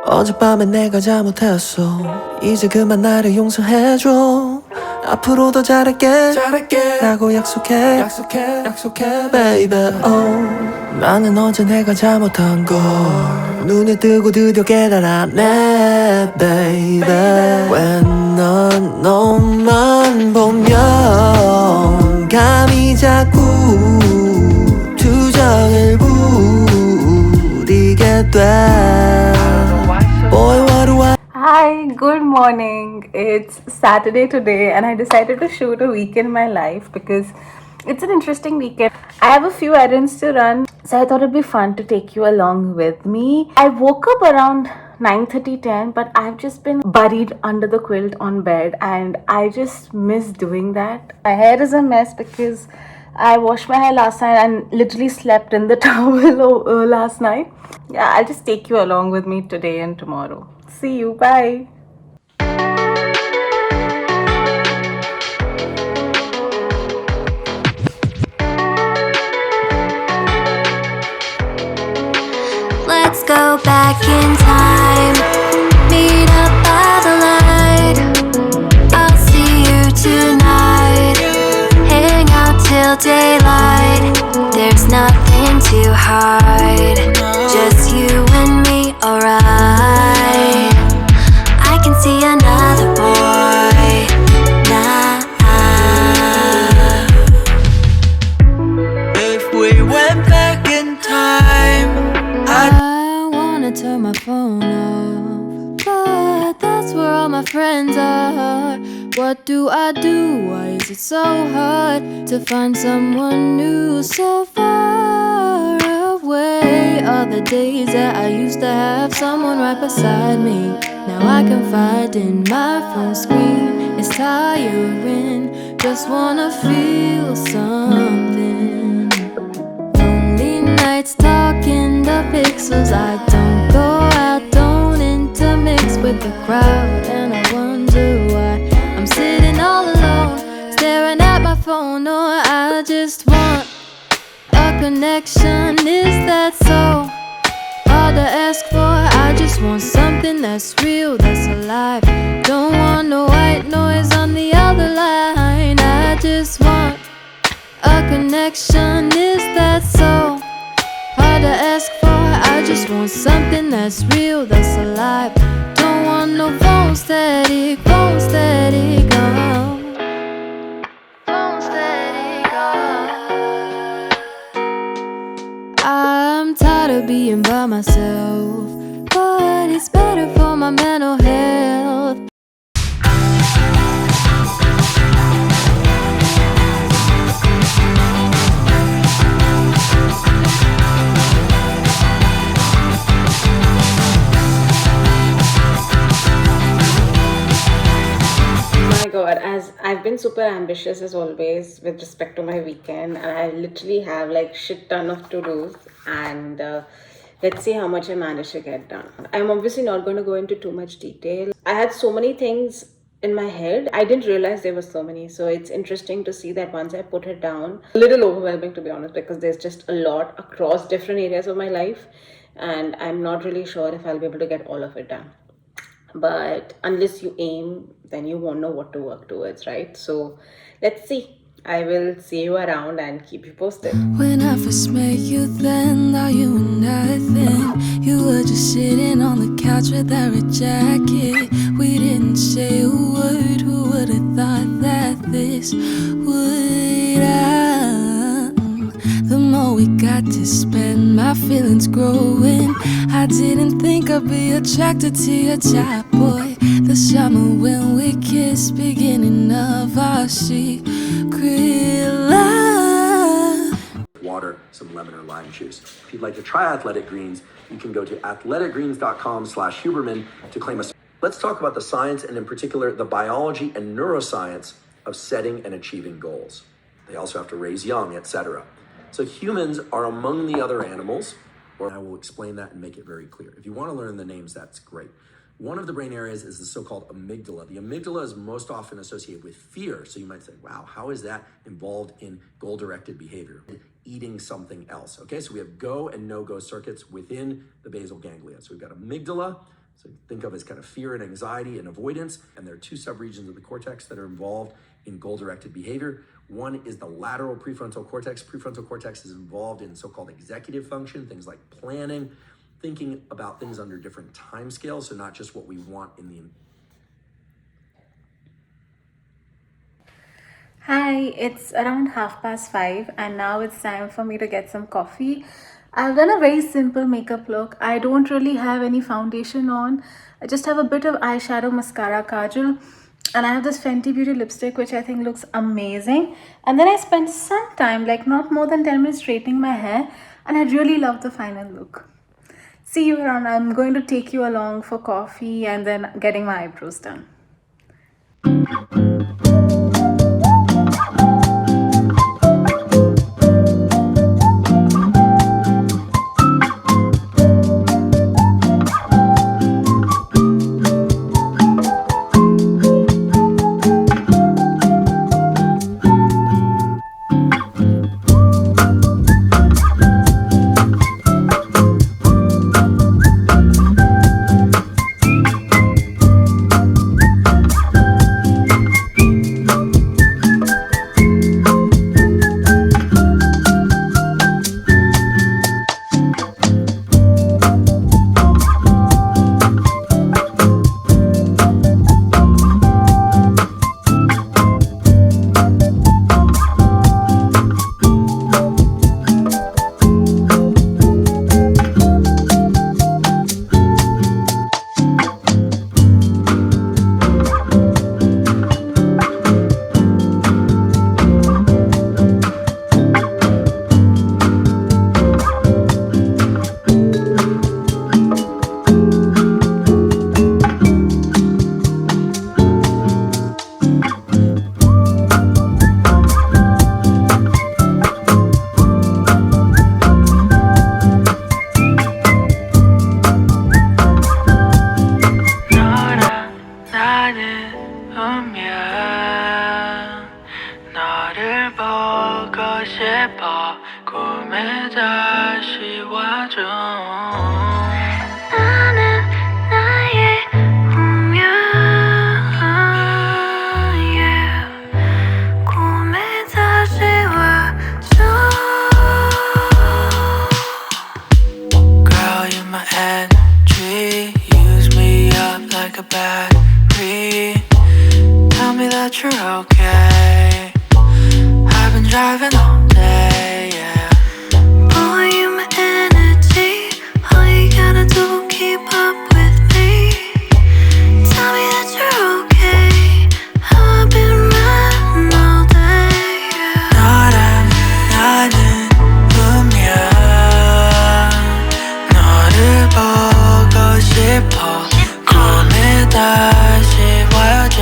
어젯밤에 내가 잘못했어. 이제 그만 나를 용서해줘. 앞으로 더 잘할게 라고 약속해 baby. 나는 어제 내가 잘못한 걸 눈에 뜨고 드디어 깨달았네 baby. 왜 넌 너만 보면 감이 자꾸 투정을 부리게 돼. Boy, what do I? Hi, good morning. It's Saturday today, and I decided to shoot a week in my life because it's an interesting weekend. I have a few errands to run, so I thought it'd be fun to take you along with me. I woke up around 9:30, 10, but I've just been buried under the quilt on bed, and I just miss doing that. My hair is a mess because I washed my hair last night and literally slept in the towel last night. Yeah, I'll just take you along with me today and tomorrow. See you. Bye. Let's go back in time. Meet up by the light. I'll see you tonight. Hang out till daylight. There's nothing to hide. Just you and me, alright. I can see another boy now. If we went back in time, I wanna turn my phone off, but that's where all my friends are. What do? Why is it so hard to find someone new so far away? All the days that I used to have someone right beside me, now I can find in my phone screen. It's tiring, just wanna feel something. Lonely nights talking the pixels. I don't go out, don't intermix with the crowd, and I wonder why I'm sitting all alone, staring at my phone. Or I just want a connection. Is that so hard to ask for? I just want something that's real, that's alive. Don't want no white noise on the other line. I just want a connection. Is that so hard to ask for? I just want something that's real, that's alive. Don't want no phone static, oh. Phone static, oh. I'm tired of being by myself, but it's better for my mental health. My god, as I've been super ambitious as always with respect to my weekend, and I literally have like shit ton of to-dos, and let's see how much I manage to get done. I'm obviously not going to go into too much detail. I had so many things in my head, I didn't realize there were so many, so it's interesting to see that once I put it down. A little overwhelming, to be honest, because there's just a lot across different areas of my life, and I'm not really sure if I'll be able to get all of it done. But unless you aim, then you won't know what to work towards, right? So let's see. I will see you around and keep you posted. When I first met you, then all you were nothing. You were just sitting on the couch with that red jacket. We didn't say a word. Who would have thought that this would happen? The more we got to spend, my feelings growing. I didn't think I'd be attracted to your type, boy. The summer when we kissed, beginning of our secret love. Water, some lemon or lime juice. If you'd like to try Athletic Greens, you can go to athleticgreens.com/Huberman to claim a. Let's talk about the science, and in particular, the biology and neuroscience of setting and achieving goals. They also have to raise young, etc. So humans are among the other animals, or I will explain that and make it very clear. If you want to learn the names, that's great. One of the brain areas is the so-called amygdala. The amygdala is most often associated with fear. So you might say, wow, how is that involved in goal-directed behavior? Eating something else. Okay, so we have go and no-go circuits within the basal ganglia. So we've got amygdala, So think of as kind of fear and anxiety and avoidance. And there are two subregions of the cortex that are involved in goal-directed behavior. One is the lateral prefrontal cortex. Prefrontal cortex is involved in so-called executive function, things like planning, thinking about things under different time scales, so not just what we want in the... Hi, it's around 5:30 and now it's time for me to get some coffee. I've done a very simple makeup look. I don't really have any foundation on. I just have a bit of eyeshadow, mascara, kajal, and I have this Fenty Beauty lipstick which I think looks amazing. And then I spent some time, like not more than 10 minutes, straightening my hair, and I really love the final look. See you around. I'm going to take you along for coffee and then getting my eyebrows done. 싶어 꿈에 다시 와줘 나는 나의 운명 yeah. 꿈에 다시 와줘 Girl, you're my energy Use me up like a battery Tell me that you're okay I've been driving all day, yeah Boy, you're my energy All you gotta do, keep up with me Tell me that you're okay How I've been riding all day, yeah 너랑 나는 운명 너를 보고 싶어 꿈에 다시 와줘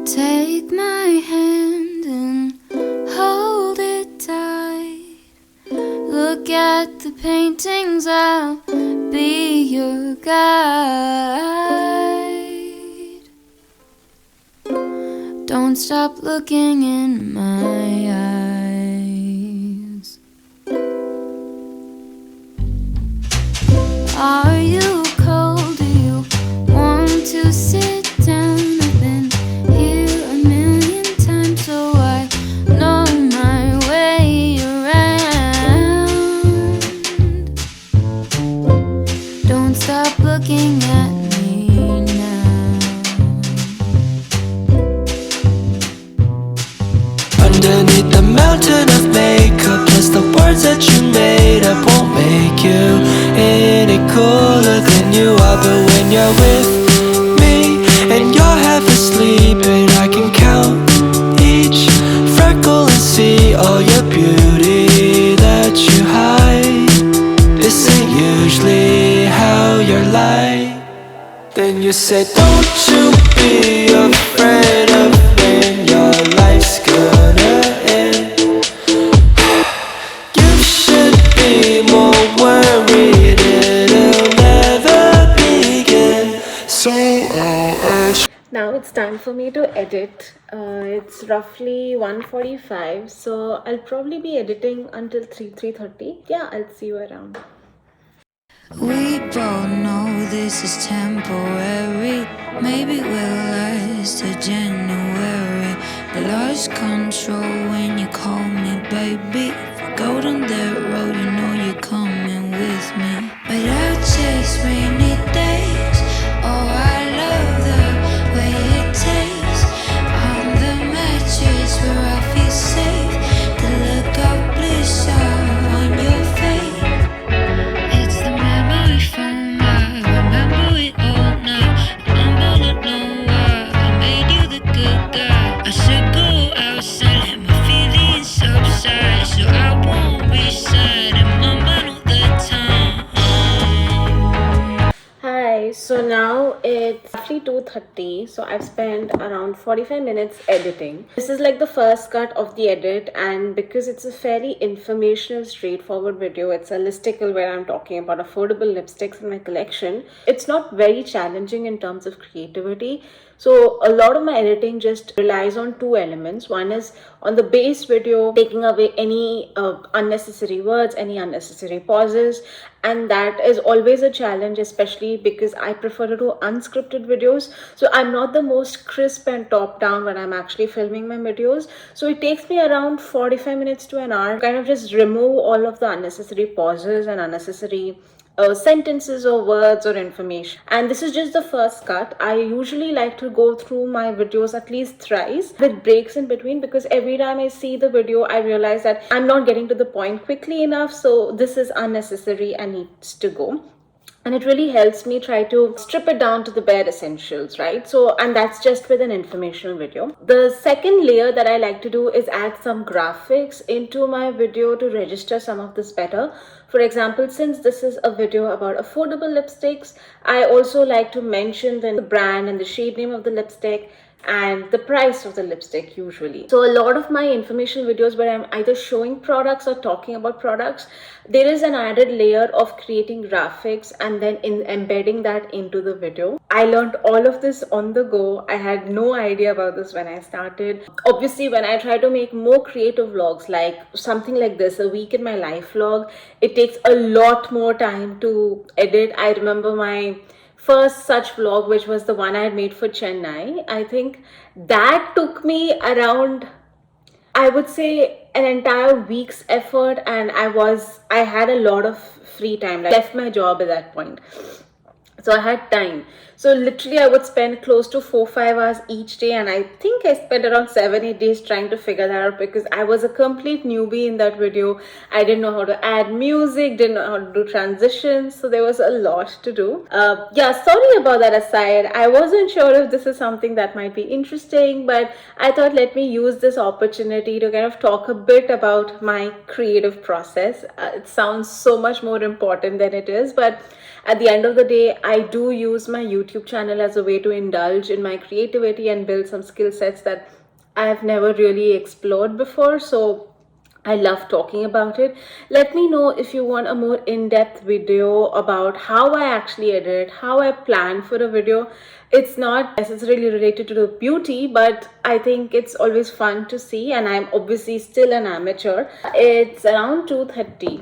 Take my hand and hold it tight Look at the paintings, I'll be your guide Don't stop looking in my eyes Are you cold? Do you want to sit down? I've been here a million times, so I know my way around. Don't stop looking at me now. Underneath the mountain of makeup Plus the words that you made up won't make you any cooler than you are But when you're with me and you're half asleep And I can count each freckle and see all your beauty that you hide This ain't usually how you're like Then you say, don't you be afraid of when your life's gonna end. You should be more worried it'll never begin. So Now it's time for me to edit. It's roughly 1:45, so I'll probably be editing until 3:30. Yeah, I'll see you around. We both know this is temporary. Maybe we'll last till January. I lost control when you call me baby. If we go down that road, you know you're coming with me. But I'll chase rainy days. Oh, I love the way it tastes. On the mattress where I feel safe. The look of bliss on your face. It's the memory foam. I remember it all now. I'm all alone. I made you the good guy. I should go outside, let my feelings subside, so I won't be sad in my mind all the time. Hi, so now it's roughly 2:30, so I've spent around 45 minutes editing. This is like the first cut of the edit, and because it's a fairly informational, straightforward video, it's a listicle where I'm talking about affordable lipsticks in my collection. It's not very challenging in terms of creativity. So a lot of my editing just relies on two elements. One is on the base video, taking away any unnecessary words, any unnecessary pauses, and that is always a challenge, especially because I prefer to do unscripted videos. So I'm not the most crisp and top down when I'm actually filming my videos. So it takes me around 45 minutes to an hour, kind of just remove all of the unnecessary pauses and unnecessary sentences or words or information. And this is just the first cut. I usually like to go through my videos at least thrice with breaks in between, because every time I see the video I realize that I'm not getting to the point quickly enough, so this is unnecessary and needs to go. And it really helps me try to strip it down to the bare essentials, right? So, and that's just with an informational video. The second layer that I like to do is add some graphics into my video to register some of this better. For example, since this is a video about affordable lipsticks, I also like to mention the brand and the shade name of the lipstick and the price of the lipstick usually. So a lot of my information videos where I'm either showing products or talking about products, there is an added layer of creating graphics and then embedding that into the video. I learned all of this on the go. I had no idea about this when I started. Obviously, when I try to make more creative vlogs, like something like this, a week in my life vlog, it takes a lot more time to edit. I remember my first such vlog, which was the one I had made for Chennai. I think that took me around, I would say, an entire week's effort, and I had a lot of free time. I left my job at that point, so I had time. So literally I would spend close to 4-5 hours each day, and I think I spent around 7-8 days trying to figure that out, because I was a complete newbie in that video. I didn't know how to add music, didn't know how to do transitions, so there was a lot to do. Yeah, sorry about that aside. I wasn't sure if this is something that might be interesting, but I thought let me use this opportunity to kind of talk a bit about my creative process. It sounds so much more important than it is, but at the end of the day, I do use my YouTube channel as a way to indulge in my creativity and build some skill sets that I have never really explored before. So I love talking about it. Let me know if you want a more in-depth video about how I actually edit, how I plan for a video. It's not necessarily related to the beauty, but I think it's always fun to see, and I'm obviously still an amateur. It's around 2:30.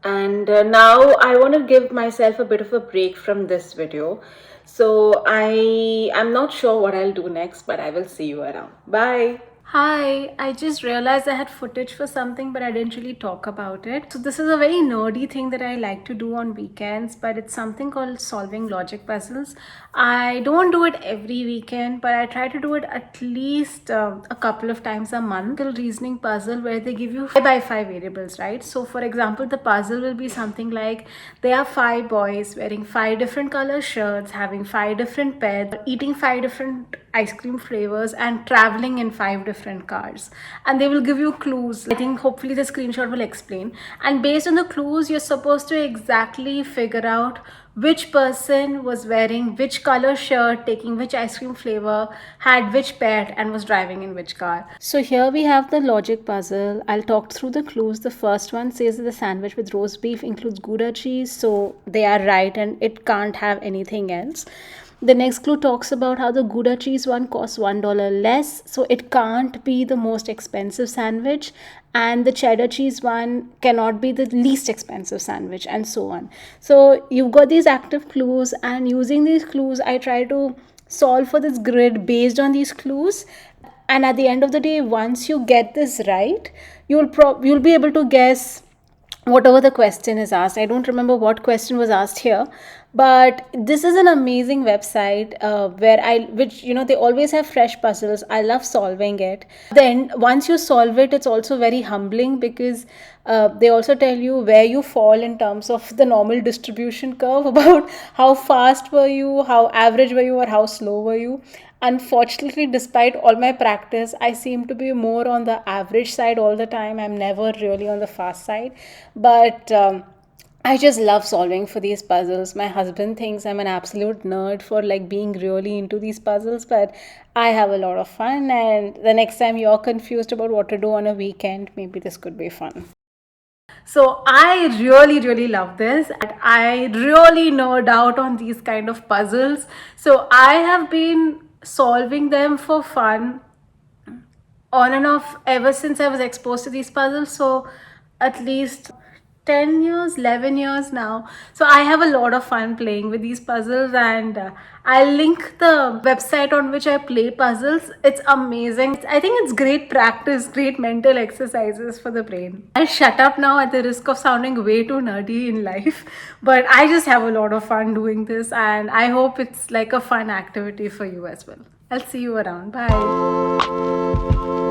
And now I want to give myself a bit of a break from this video. So I'm not sure what I'll do next, but I will see you around. Bye. Hi, I just realized I had footage for something, but I didn't really talk about it. So this is a very nerdy thing that I like to do on weekends, but it's something called solving logic puzzles. I don't do it every weekend, but I try to do it at least a couple of times a month. A reasoning puzzle where they give you 5 by 5 variables, right? So for example, the puzzle will be something like there are 5 boys wearing 5 different color shirts, having 5 different pets, eating 5 different ice cream flavors, and traveling in 5 different cars. And they will give you clues. I think hopefully the screenshot will explain. And based on the clues, you're supposed to exactly figure out which person was wearing which color shirt, taking which ice cream flavor, had which pet, and was driving in which car. So here we have the logic puzzle. I'll talk through the clues. The first one says that the sandwich with roast beef includes Gouda cheese, so they are right and it can't have anything else. The next clue talks about how the Gouda cheese one costs $1 less, so it can't be the most expensive sandwich, and the cheddar cheese one cannot be the least expensive sandwich, and so on. So you've got these active clues, and using these clues, I try to solve for this grid based on these clues. And at the end of the day, once you get this right, you'll be able to guess whatever the question is asked. I don't remember what question was asked here, but this is an amazing website which they always have fresh puzzles. I love solving it. Then once you solve it, it's also very humbling because they also tell you where you fall in terms of the normal distribution curve about how fast were you, how average were you, or how slow were you. Unfortunately, despite all my practice, I seem to be more on the average side all the time. I'm never really on the fast side. But I just love solving for these puzzles. My husband thinks I'm an absolute nerd for like being really into these puzzles, but I have a lot of fun. And the next time you're confused about what to do on a weekend, maybe this could be fun. So I really, really love this. I really nerd out on these kind of puzzles. So I have been solving them for fun on and off ever since I was exposed to these puzzles. So at least 10 years, 11 years now. So I have a lot of fun playing with these puzzles, and I'll link the website on which I play puzzles. It's amazing. I think it's great practice, great mental exercises for the brain. I'll shut up now at the risk of sounding way too nerdy in life, but I just have a lot of fun doing this, and I hope it's like a fun activity for you as well. I'll see you around. Bye.